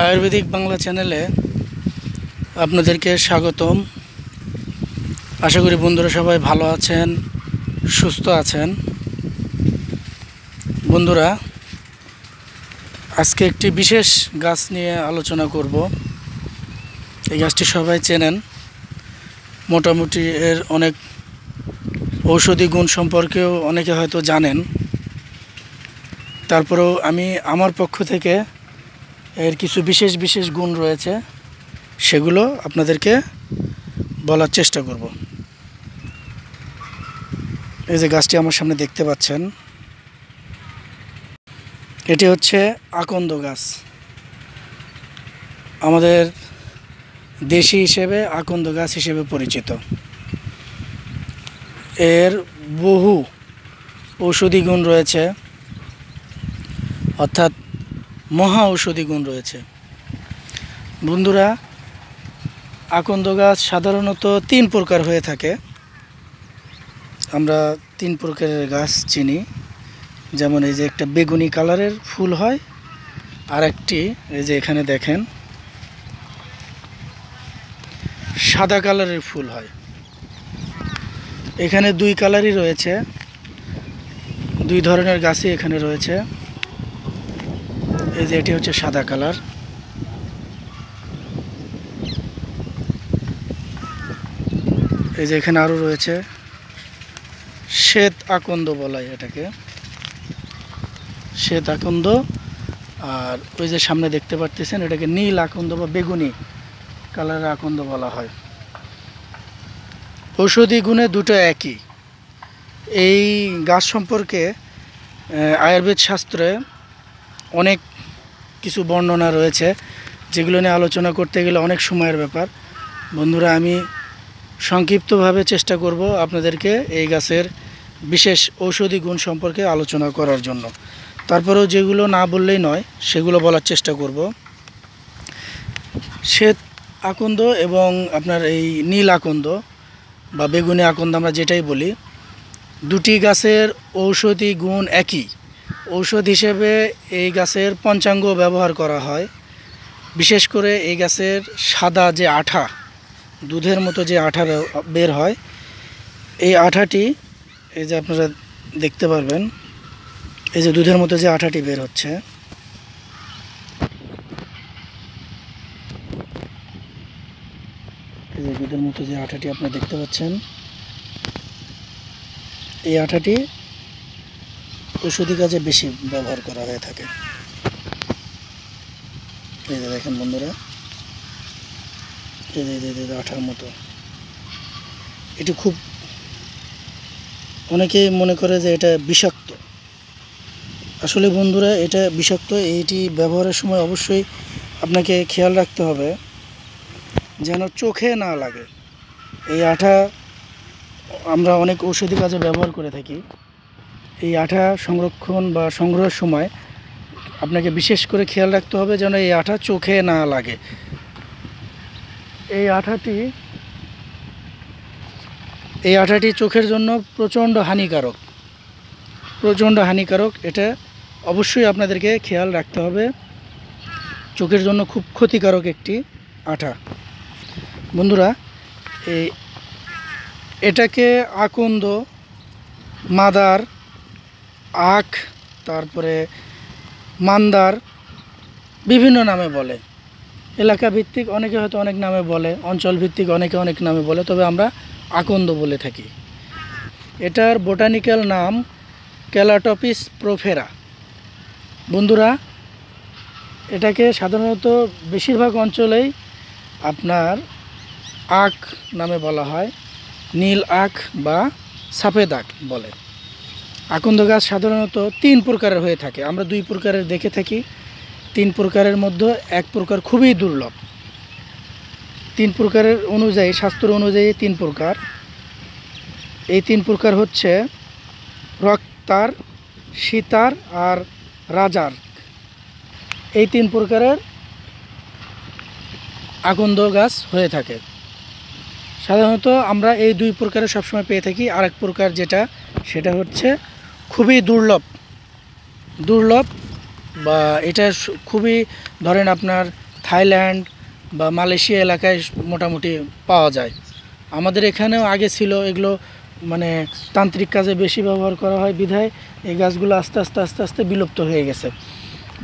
আয়ুর্বেদিক বাংলা চ্যানেলে আপনাদেরকে স্বাগতম। আশা করি বন্ধুরা সবাই ভালো আছেন, সুস্থ আছেন। বন্ধুরা, আজকে একটি বিশেষ গাছ নিয়ে আলোচনা করব। এই গাছটি সবাই চেনেন, মোটামুটি এর অনেক ঔষধি গুণ সম্পর্কেও অনেকে হয়তো জানেন। তারপরেও আমি আমার পক্ষ থেকে এর কিছু বিশেষ বিশেষ গুণ রয়েছে, সেগুলো আপনাদেরকে বলার চেষ্টা করব। এই যে গাছটি আমার সামনে দেখতে পাচ্ছেন, এটি হচ্ছে আকন্দ গাছ। আমাদের দেশি হিসেবে আকন্দ গাছ হিসেবে পরিচিত। এর বহু ঔষধি গুণ রয়েছে, অর্থাৎ মহা ঔষধি গুণ রয়েছে। বন্ধুরা, আকন্দ গাছ সাধারণত 3 প্রকার হয়ে থাকে। আমরা 3 প্রকারের গাছ চিনি। যেমন এই যে একটা বেগুনি কালারের ফুল হয়, আর একটি এই যে এখানে দেখেন সাদা কালারের ফুল হয়। এখানে 2 কালারই রয়েছে, 2 ধরনের গাছই এখানে রয়েছে। এই যে এটি হচ্ছে সাদা কালার, এই যে এখানে আরও রয়েছে শ্বেত আকন্দ বলা হয় এটাকে, শ্বেত আকন্দ। আর ওই যে সামনে দেখতে পাচ্ছেন এটাকে নীল আকন্দ বা বেগুনি কালারের আকন্দ বলা হয়। ঔষধি গুণে দুটো একই। এই গাছ সম্পর্কে আয়ুর্বেদ শাস্ত্রে অনেক কিছু বর্ণনা রয়েছে, যেগুলো নিয়ে আলোচনা করতে গেলে অনেক সময়ের ব্যাপার। বন্ধুরা, আমি সংক্ষিপ্তভাবে চেষ্টা করব আপনাদেরকে এই গাছের বিশেষ ঔষধি গুণ সম্পর্কে আলোচনা করার জন্য। তারপরেও যেগুলো না বললেই নয়, সেগুলো বলার চেষ্টা করব। শ্বেত আকন্দ এবং আপনার এই নীল আকন্দ বা বেগুনি আকন্দ আমরা যেটাই বলি, দুটি গাছের ঔষধি গুণ একই। ঔষধ হিসেবে এই গাছের পঞ্চাঙ্গ ব্যবহার করা হয়। বিশেষ করে এই গাছের সাদা যে আঠা, দুধের মতো যে আঠা বের হয়, এই আঠাটি এই যে আপনারা দেখতে পারবেন, এই যে দুধের মতো যে আঠাটি বের হচ্ছে, এই যে দুধের মতো যে আঠাটি আপনারা দেখতে পাচ্ছেন, এই আঠাটি ঔষধি কাজে বেশি ব্যবহার করা হয়ে থাকে। এই যে দেখেন বন্ধুরা, এই যে আঠার মতো, এটি খুব, অনেকেই মনে করে যে এটা বিষাক্ত। আসলে বন্ধুরা, এটা বিষাক্ত। এইটি ব্যবহারের সময় অবশ্যই আপনাকে খেয়াল রাখতে হবে যেন চোখে না লাগে। এই আঠা আমরা অনেক ঔষধি কাজে ব্যবহার করে থাকি। এই আঠা সংরক্ষণ বা সংগ্রহের সময় আপনাকে বিশেষ করে খেয়াল রাখতে হবে যেন এই আঠা চোখে না লাগে। এই আঠাটি চোখের জন্য প্রচণ্ড হানিকারক। এটা অবশ্যই আপনাদেরকে খেয়াল রাখতে হবে। চোখের জন্য খুব ক্ষতিকারক একটি আঠা। বন্ধুরা, এটাকে আকন্দ, মাদার, আখ, তারপরে মান্দার বিভিন্ন নামে বলে। এলাকা ভিত্তিক অনেকে হয়তো অনেক নামে বলে, অঞ্চল ভিত্তিক অনেকে অনেক নামে বলে, তবে আমরা আকন্দ বলে থাকি। এটার বোটানিক্যাল নাম ক্যালাটপিস প্রোফেরা। বন্ধুরা, এটাকে সাধারণত বেশিরভাগ অঞ্চলেই আপনার আখ নামে বলা হয়, নীল আখ বা সাফেদ আখ বলে। আকন্দ গাছ সাধারণত 3 প্রকারের হয়ে থাকে। আমরা 2 প্রকারের দেখে থাকি। 3 প্রকারের মধ্যে 1 প্রকার খুবই দুর্লভ। 3 প্রকারের অনুযায়ী, শাস্ত্র অনুযায়ী 3 প্রকার। এই 3 প্রকার হচ্ছে রক্তার, সীতার আর রাজার। এই 3 প্রকারের আকন্দ গাছ হয়ে থাকে। সাধারণত আমরা এই 2 প্রকারের সবসময় পেয়ে থাকি। আর এক প্রকার যেটা, সেটা হচ্ছে খুবই দুর্লভ বা এটা খুবই, ধরেন আপনার থাইল্যান্ড বা মালয়েশিয়া এলাকায় মোটামুটি পাওয়া যায়। আমাদের এখানেও আগে ছিল, এগুলো মানে তান্ত্রিক কাজে বেশি ব্যবহার করা হয় বিধায় এই গাছগুলো আস্তে আস্তে আস্তে আস্তে বিলুপ্ত হয়ে গেছে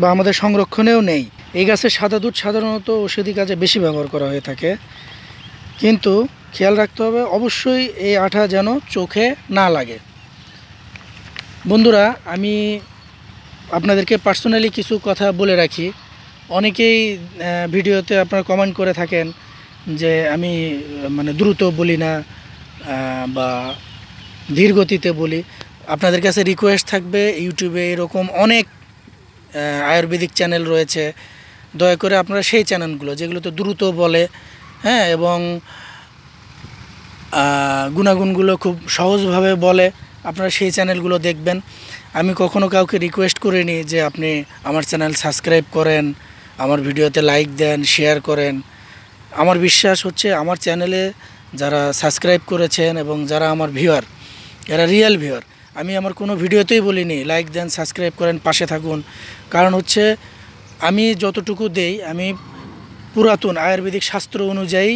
বা আমাদের সংরক্ষণেও নেই। এই গাছের সাদা দুধ সাধারণত ঔষধি কাজে বেশি ব্যবহার করা হয়ে থাকে, কিন্তু খেয়াল রাখতে হবে অবশ্যই এই আঠা যেন চোখে না লাগে। বন্ধুরা, আমি আপনাদেরকে পার্সোনালি কিছু কথা বলে রাখি। অনেকেই ভিডিওতে আপনারা কমেন্ট করে থাকেন যে আমি মানে দ্রুত বলি না বা ধীর গতিতে বলি। আপনাদের কাছে রিকোয়েস্ট থাকবে, ইউটিউবে এরকম অনেক আয়ুর্বেদিক চ্যানেল রয়েছে, দয়া করে আপনারা সেই চ্যানেলগুলো যেগুলোতে দ্রুত বলে, হ্যাঁ, এবং গুণাগুণগুলো খুব সহজভাবে বলে, আপনারা সেই চ্যানেলগুলো দেখবেন। আমি কখনো কাউকে রিকোয়েস্ট করিনি যে আপনি আমার চ্যানেল সাবস্ক্রাইব করেন, আমার ভিডিওতে লাইক দেন, শেয়ার করেন। আমার বিশ্বাস হচ্ছে আমার চ্যানেলে যারা সাবস্ক্রাইব করেছেন এবং যারা আমার ভিউয়ার, এরা রিয়েল ভিউয়ার। আমি আমার কোনো ভিডিওতেই বলিনি লাইক দেন, সাবস্ক্রাইব করেন, পাশে থাকুন। কারণ হচ্ছে আমি যতটুকু দেই আমি পুরাতন আয়ুর্বেদিক শাস্ত্র অনুযায়ী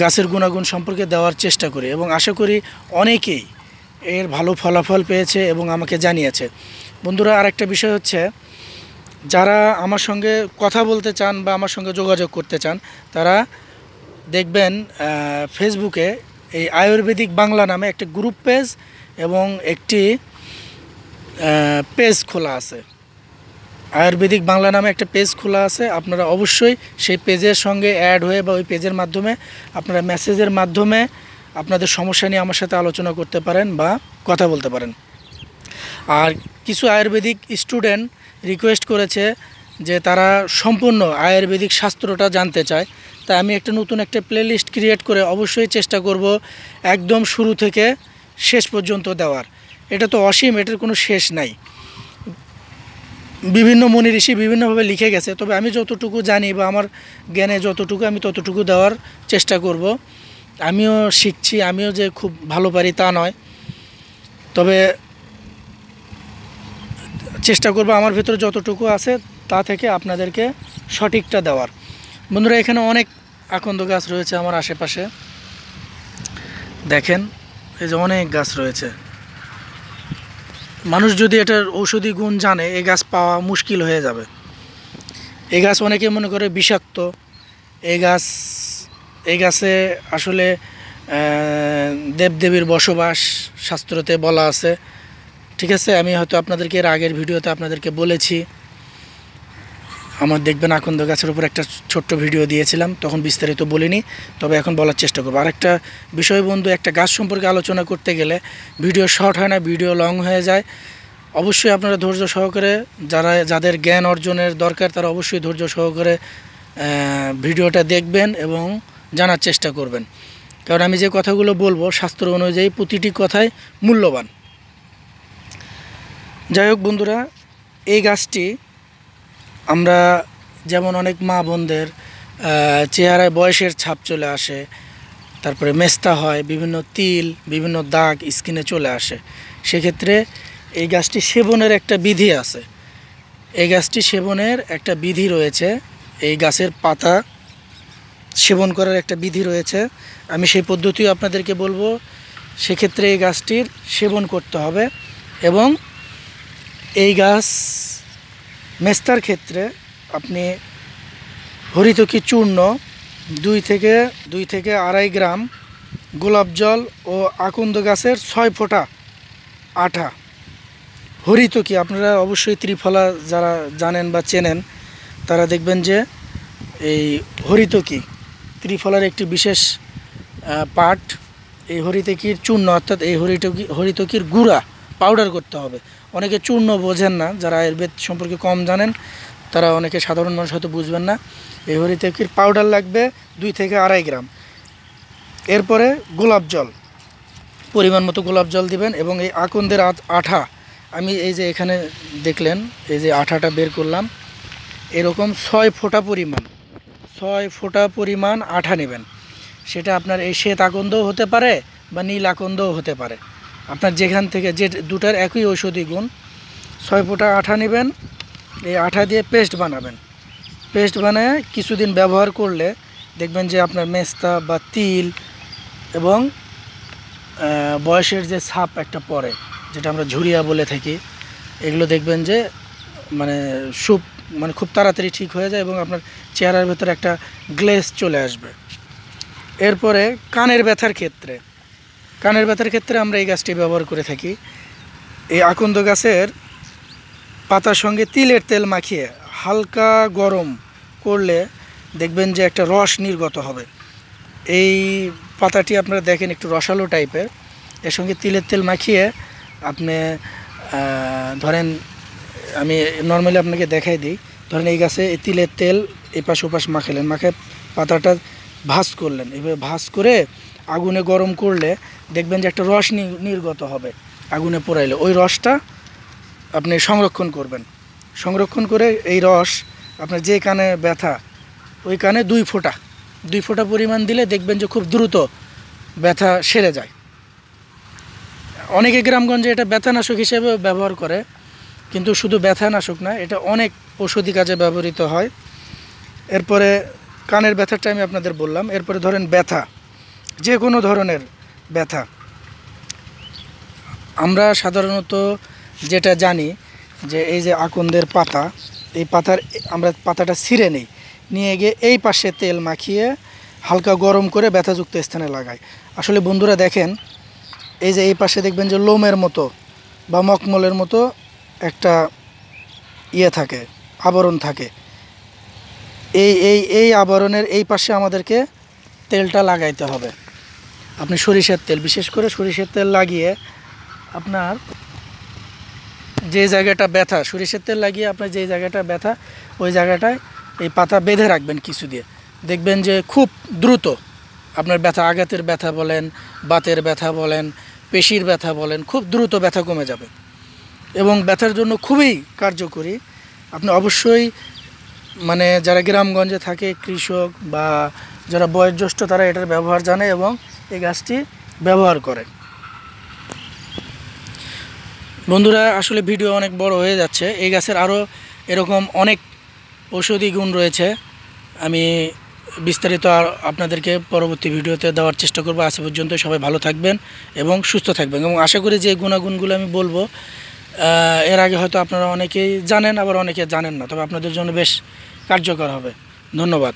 গাছের গুণাগুণ সম্পর্কে দেওয়ার চেষ্টা করি এবং আশা করি অনেকেই এর ভালো ফলাফল পেয়েছে এবং আমাকে জানিয়েছে। বন্ধুরা, আরেকটা বিষয় হচ্ছে, যারা আমার সঙ্গে কথা বলতে চান বা আমার সঙ্গে যোগাযোগ করতে চান, তারা দেখবেন ফেসবুকে এই আয়ুর্বেদিক বাংলা নামে একটা গ্রুপ পেজ এবং একটি পেজ খোলা আছে। আয়ুর্বেদিক বাংলা নামে একটা পেজ খোলা আছে। আপনারা অবশ্যই সেই পেজের সঙ্গে অ্যাড হয়ে বা ওই পেজের মাধ্যমে আপনারা মেসেজের মাধ্যমে আপনাদের সমস্যা নিয়ে আমার সাথে আলোচনা করতে পারেন বা কথা বলতে পারেন। আর কিছু আয়ুর্বেদিক স্টুডেন্ট রিকোয়েস্ট করেছে যে তারা সম্পূর্ণ আয়ুর্বেদিক শাস্ত্রটা জানতে চায়, তাই আমি একটা নতুন একটা প্লেলিস্ট ক্রিয়েট করে অবশ্যই চেষ্টা করব একদম শুরু থেকে শেষ পর্যন্ত দেওয়ার। এটা তো অসীম, এটার কোনো শেষ নাই। বিভিন্ন মুনি ঋষি বিভিন্নভাবে লিখে গেছে, তবে আমি যতটুকু জানি বা আমার জ্ঞানে যতটুকু, আমি ততটুকু দেওয়ার চেষ্টা করব। আমিও শিখছি, আমিও যে খুব ভালো পারি তা নয়, তবে চেষ্টা করব আমার ভিতরে যতটুকু আছে তা থেকে আপনাদেরকে সঠিকটা দেওয়ার। বন্ধুরা, এখানে অনেক আকন্দ গাছ রয়েছে আমার আশেপাশে, দেখেন এই যে অনেক গাছ রয়েছে। মানুষ যদি এটার ঔষধি গুণ জানে, এই গাছ পাওয়া মুশকিল হয়ে যাবে। এই গাছ অনেকে মনে করে বিষাক্ত। এই গাছে আসলে দেবদেবীর বসবাস শাস্ত্রতে বলা আছে, ঠিক আছে। আমি হয়তো আপনাদেরকে এর আগের ভিডিওতে আপনাদেরকে বলেছি। আমার দেখবেন আকন্দ গাছের উপর একটা ছোট্ট ভিডিও দিয়েছিলাম, তখন বিস্তারিত বলিনি, তবে এখন বলার চেষ্টা করবো। আরেকটা বিষয় বন্ধু, একটা গাছ সম্পর্কে আলোচনা করতে গেলে ভিডিও শর্ট হয় না, ভিডিও লং হয়ে যায়। অবশ্যই আপনারা ধৈর্য সহকারে, যাদের জ্ঞান অর্জনের দরকার তারা অবশ্যই ধৈর্য সহকারে ভিডিওটা দেখবেন এবং জানার চেষ্টা করবেন। কারণ আমি যে কথাগুলো বলবো শাস্ত্র অনুযায়ী প্রতিটি কথাই মূল্যবান। যাই হোক বন্ধুরা, এই গাছটি আমরা যেমন অনেক মা বোনদের চেহারায় বয়সের ছাপ চলে আসে, তারপরে মেস্তা হয়, বিভিন্ন তিল, বিভিন্ন দাগ স্কিনে চলে আসে, সেক্ষেত্রে এই গাছটি সেবনের একটা বিধি আছে। এই গাছটি সেবনের একটা বিধি রয়েছে, এই গাছের পাতা সেবন করার একটা বিধি রয়েছে। আমি সেই পদ্ধতিও আপনাদেরকে বলবো। সেক্ষেত্রে এই গাছটির সেবন করতে হবে এবং এই গাছ মেস্তার ক্ষেত্রে আপনি হরিতকি চূর্ণ 2 থেকে আড়াই গ্রাম, গোলাপ জল ও আকন্দ গাছের 6 ফোঁটা আঠা, হরিতকি, আপনারা অবশ্যই ত্রিফলা যারা জানেন বা চেনেন তারা দেখবেন যে এই হরিতকি ত্রিফলার একটি বিশেষ পার্ট। এই হরিতকির চূর্ণ অর্থাৎ এই হরিতকির গুঁড়া পাউডার করতে হবে। অনেকে চূর্ণ বোঝেন না, যারা আয়ুর্বেদ সম্পর্কে কম জানেন তারা, অনেকে সাধারণ মানুষ হয়তো বুঝবেন না। এই হরিতকির পাউডার লাগবে 2 থেকে আড়াই গ্রাম। এরপরে গোলাপ জল, পরিমাণ মতো গোলাপ জল দিবেন এবং এই আকন্দের আঠা, আমি এই যে এখানে দেখলেন এই যে আঠাটা বের করলাম, এরকম 6 ফোঁটা পরিমাণ আঠা নেবেন। সেটা আপনার এই শ্বেত আকন্দও হতে পারে বা নীল আকন্দও হতে পারে, আপনার যেখান থেকে, যে দুটার একই ঔষধি গুণ। 6 ফোঁটা আঠা নেবেন, এই আঠা দিয়ে পেস্ট বানাবেন। পেস্ট বানায় কিছুদিন ব্যবহার করলে দেখবেন যে আপনার মেস্তা বা তিল এবং বয়সের যে ছাপ একটা পড়ে, যেটা আমরা ঝুরিয়া বলে থাকি, এগুলো দেখবেন যে মানে মানে খুব তাড়াতাড়ি ঠিক হয়ে যায় এবং আপনার চেহারার ভেতরে একটা গ্লেজ চলে আসবে। এরপরে কানের ব্যথার ক্ষেত্রে আমরা এই গাছটি ব্যবহার করে থাকি। এই আকন্দ গাছের পাতার সঙ্গে তিলের তেল মাখিয়ে হালকা গরম করলে দেখবেন যে একটা রস নির্গত হবে। এই পাতাটি আপনারা দেখেন একটু রসালো টাইপের, এর সঙ্গে তিলের তেল মাখিয়ে আপনি ধরেন, আমি নর্মালি আপনাকে দেখাই দিই, ধরেন এই গাছে এই তিলের তেল এপাশ ওপাশ মাখালেন, মাখে পাতাটা ভাঁজ করলেন, এভাবে ভাঁজ করে আগুনে গরম করলে দেখবেন যে একটা রস নির্গত হবে আগুনে পোড়াইলে। ওই রসটা আপনি সংরক্ষণ করে এই রস আপনার যে কানে ব্যথা ওই কানে 2 ফোঁটা পরিমাণ দিলে দেখবেন যে খুব দ্রুত ব্যথা সেরে যায়। অনেকে গ্রামগঞ্জে এটা ব্যথানাশক হিসেবে ব্যবহার করে, কিন্তু শুধু ব্যথানাশক না, এটা অনেক ঔষধি কাজে ব্যবহৃত হয়। এরপরে কানের ব্যথাটা আমি আপনাদের বললাম। এরপরে ধরেন ব্যথা, যে কোনো ধরনের ব্যথা, আমরা সাধারণত যেটা জানি যে এই যে আকন্দের পাতা, এই আমরা পাতাটা ছিঁড়ে নিয়ে গিয়ে এই পাশে তেল মাখিয়ে হালকা গরম করে ব্যথাযুক্ত স্থানে লাগাই। আসলে বন্ধুরা দেখেন, এই যে এই পাশে দেখবেন যে লোমের মতো বা মকমলের মতো একটা থাকে, আবরণ থাকে। এই আবরণের এই পাশে আমাদেরকে তেলটা লাগাইতে হবে। আপনি সরিষার তেল, বিশেষ করে সরিষার তেল লাগিয়ে আপনার যে জায়গাটা ব্যথা, সরিষার তেল লাগিয়ে আপনার যে জায়গাটা ব্যথা ওই জায়গাটায় এই পাতা বেঁধে রাখবেন কিছু দিয়ে। দেখবেন যে খুব দ্রুত আপনার ব্যথা, আঘাতের ব্যথা বলেন, বাতের ব্যথা বলেন, পেশির ব্যথা বলেন, খুব দ্রুত ব্যথা কমে যাবে এবং ব্যথার জন্য খুবই কার্যকরী। আপনি অবশ্যই মানে যারা গ্রামগঞ্জে থাকে, কৃষক বা যারা বয়োজ্যেষ্ঠ, তারা এটার ব্যবহার জানে এবং এই গাছটি ব্যবহার করে। বন্ধুরা আসলে ভিডিও অনেক বড় হয়ে যাচ্ছে। এই গাছের আরও এরকম অনেক ঔষধি গুণ রয়েছে, আমি বিস্তারিত আপনাদেরকে পরবর্তী ভিডিওতে দেওয়ার চেষ্টা করব। আজ পর্যন্ত সবাই ভালো থাকবেন এবং সুস্থ থাকবেন, এবং আশা করি যে গুণাগুণগুলো আমি বলবো এর আগে হয়তো আপনারা অনেকেই জানেন, আবার অনেকে জানেন না, তবে আপনাদের জন্য বেশ কার্যকর হবে। ধন্যবাদ।